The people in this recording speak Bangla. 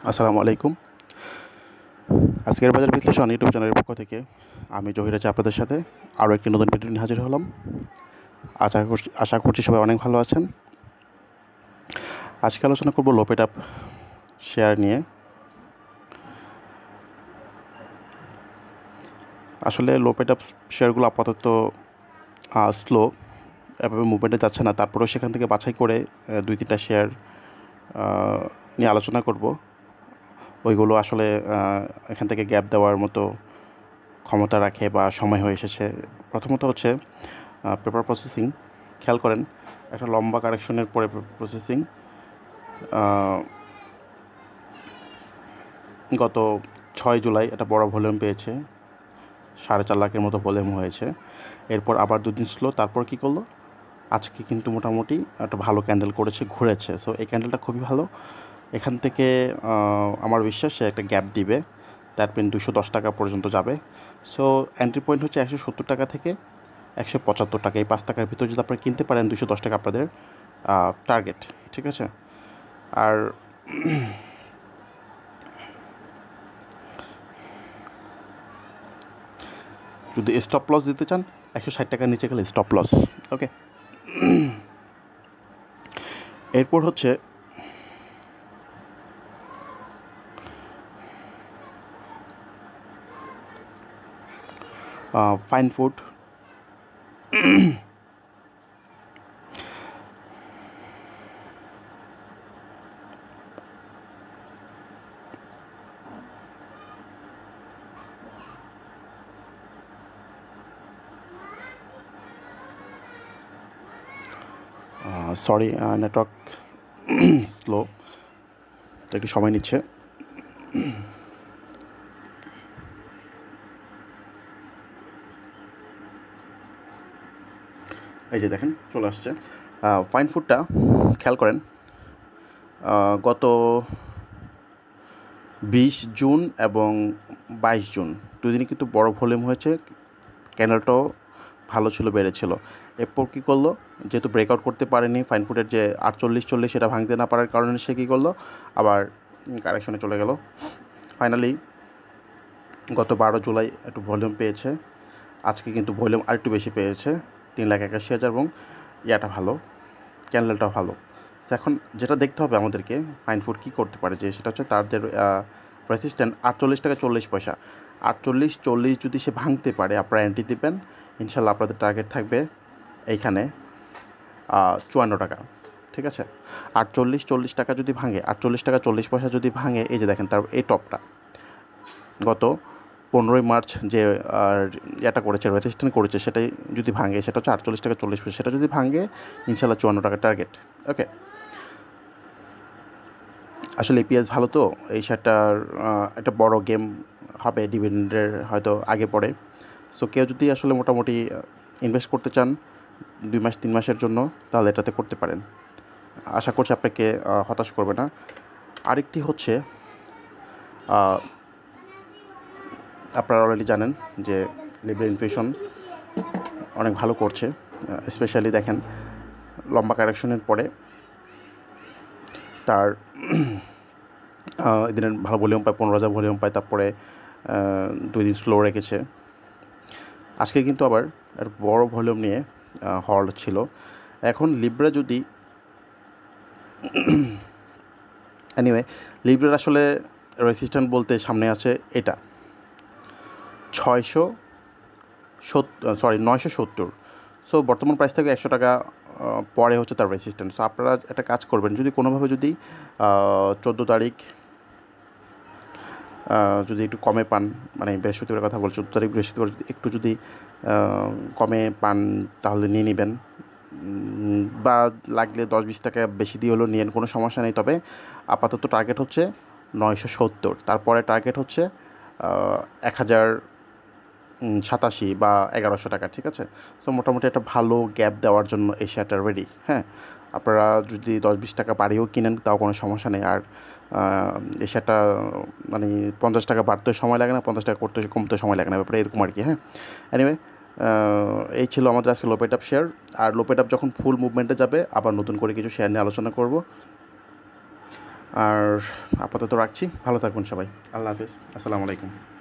আসসালামু আলাইকুম। আজকের বাজার বিশ্লেষণ ইউটিউব চ্যানেলের পক্ষ থেকে আমি জহির আছি আপনাদের সাথে আরও একটি নতুন ভিডিও নিয়ে হাজির হলাম। আশা করছি সবাই অনেক ভালো আছেন। আজকে আলোচনা করব লোপেট আপ শেয়ার নিয়ে। আসলে লোপেট আপ শেয়ারগুলো আপাতত স্লো, এভাবে মুভমেন্টে যাচ্ছে না। তারপরেও সেখান থেকে বাছাই করে 2-3টা শেয়ার নিয়ে আলোচনা করব। ওইগুলো আসলে এখান থেকে গ্যাপ দেওয়ার মতো ক্ষমতা রাখে বা সময় হয়ে এসেছে। প্রথমত হচ্ছে পেপার প্রসেসিং। খেয়াল করেন, একটা লম্বা কারেকশনের পরে প্রসেসিং গত 6 জুলাই একটা বড় ভলিউম পেয়েছে, 4.5 লাখের মতো ভলিউম হয়েছে। এরপর আবার দুদিন স্লো, তারপর কি করলো, আজকে কিন্তু মোটামুটি একটা ভালো ক্যান্ডেল করেছে, ঘুরেছে। সো এই ক্যান্ডেলটা খুবই ভালো। এখান থেকে আমার বিশ্বাস সে একটা গ্যাপ দিবে, তার পেন 210 টাকা পর্যন্ত যাবে। সো এন্ট্রি পয়েন্ট হচ্ছে 170 টাকা থেকে 175 টাকা। এই 5 টাকার ভিতরে যদি আপনারা কিনতে পারেন, 210 টাকা আপনাদের টার্গেট, ঠিক আছে। আর যদি স্টপ লস দিতে চান, 160 টাকার নিচে গেলে স্টপ লস। ওকে, এরপর হচ্ছে fine food. Sorry, network slow, একটু সময় নিচ্ছে। এই যে দেখেন চলে আসছে। ফাইন ফুডটা খেয়াল করেন, গত 20 জুন এবং 22 জুন দুদিনই কিন্তু বড় ভলিউম হয়েছে, ক্যান্ডেলটাও ভালো ছিল, বেড়েছিল। এরপর কী করলো, যেহেতু ব্রেকআউট করতে পারেনি, ফাইন ফুডের যে 48-40 সেটা ভাঙতে না পারার কারণে সে কী করলো, আবার কারেকশনে চলে গেল। ফাইনালি গত 12 জুলাই একটু ভলিউম পেয়েছে, আজকে কিন্তু ভলিউম আরেকটু বেশি পেয়েছে, 3,81,000, এবং ইয়াটা ভালো, ক্যান্ডেলটাও ভালো। তো এখন যেটা দেখতে হবে আমাদেরকে, ফাইন ফুড কী করতে পারে, যে সেটা হচ্ছে তার যে রেসিস্ট্যান্ট 48 টাকা 40 পয়সা, 48-40 যদি সে ভাঙতে পারে, আপনারা এন্ট্রি দেবেন। ইনশাল্লাহ আপনাদের টার্গেট থাকবে এইখানে 54 টাকা, ঠিক আছে। 48-40 টাকা যদি ভাঙে, 48 টাকা 40 পয়সা যদি ভাঙে, এই যে দেখেন তার এই টপটা গত 15ই মার্চ যে এটা করেছে, রেজিস্ট্যান্ট করেছে, সেটাই যদি ভাঙে, সেটা হচ্ছে 48 টাকা 40 পয়সা, সেটা যদি ভাঙে ইনশাল্লাহ 54 টাকা টার্গেট। ওকে, আসলে এপিএস ভালো, তো এই শেয়ারটার একটা বড় গেম হবে, ডিভিডেন্ডের হয়তো আগে পড়ে। সো কেউ যদি আসলে মোটামুটি ইনভেস্ট করতে চান 2 মাস 3 মাসের জন্য, তাহলে এটাতে করতে পারেন। আশা করছি আপনাকে হতাশ করবে না। আরেকটি হচ্ছে, আপনারা অলরেডি জানেন যে লিব্রা ইনফ্লেশন অনেক ভালো করছে। স্পেশালি দেখেন লম্বা কারেকশনের পরে তার এদিনের ভালো ভলিউম পায়, 15,000 ভলিউম পায়, তারপরে 2 দিন স্লো রেখেছে। আজকে কিন্তু আবার একটা বড় ভলিউম নিয়ে হল্ড ছিল। এখন লিব্রা যদি এনিওয়ে, লিব্রার আসলে রেসিস্ট্যান্ট বলতে সামনে আছে এটা 970। সো বর্তমান প্রাইস থেকে 100 টাকা পরে হচ্ছে তার রেসিস্ট্যান্ট। সো আপনারা একটা কাজ করবেন, যদি কোনোভাবে যদি 14 তারিখ যদি একটু কমে পান, মানে বৃহস্পতিবার কথা বলছি, 14 তারিখ বৃহস্পতিবার যদি একটু যদি কমে পান, তাহলে নিয়ে নেবেন, বা লাগলে 10-20 টাকা বেশি দিয়ে হলেও নিয়েন, কোনো সমস্যা নেই। তবে আপাতত টার্গেট হচ্ছে 970, তারপরে টার্গেট হচ্ছে 1087 বা 1100 টাকা, ঠিক আছে। তো মোটামুটি একটা ভালো গ্যাপ দেওয়ার জন্য এই শেয়ারটা রেডি। হ্যাঁ, আপনারা যদি 10-20 টাকা বাড়িয়েও কিনেন, তাও কোনো সমস্যা নেই। আর এই শেয়ারটা মানে 50 টাকা বাড়তে সময় লাগে না, 50 টাকা কমতে সময় লাগে না, ব্যাপারে এরকম আর কি। হ্যাঁ, এনিওয়ে, এই ছিল আমাদের আজকে লোপেট আপ শেয়ার। আর লোপেট আপ যখন ফুল মুভমেন্টে যাবে, আবার নতুন করে কিছু শেয়ার নিয়ে আলোচনা করব। আর আপাতত রাখছি, ভালো থাকবেন সবাই, আল্লাহ হাফিজ, আসসালামু আলাইকুম।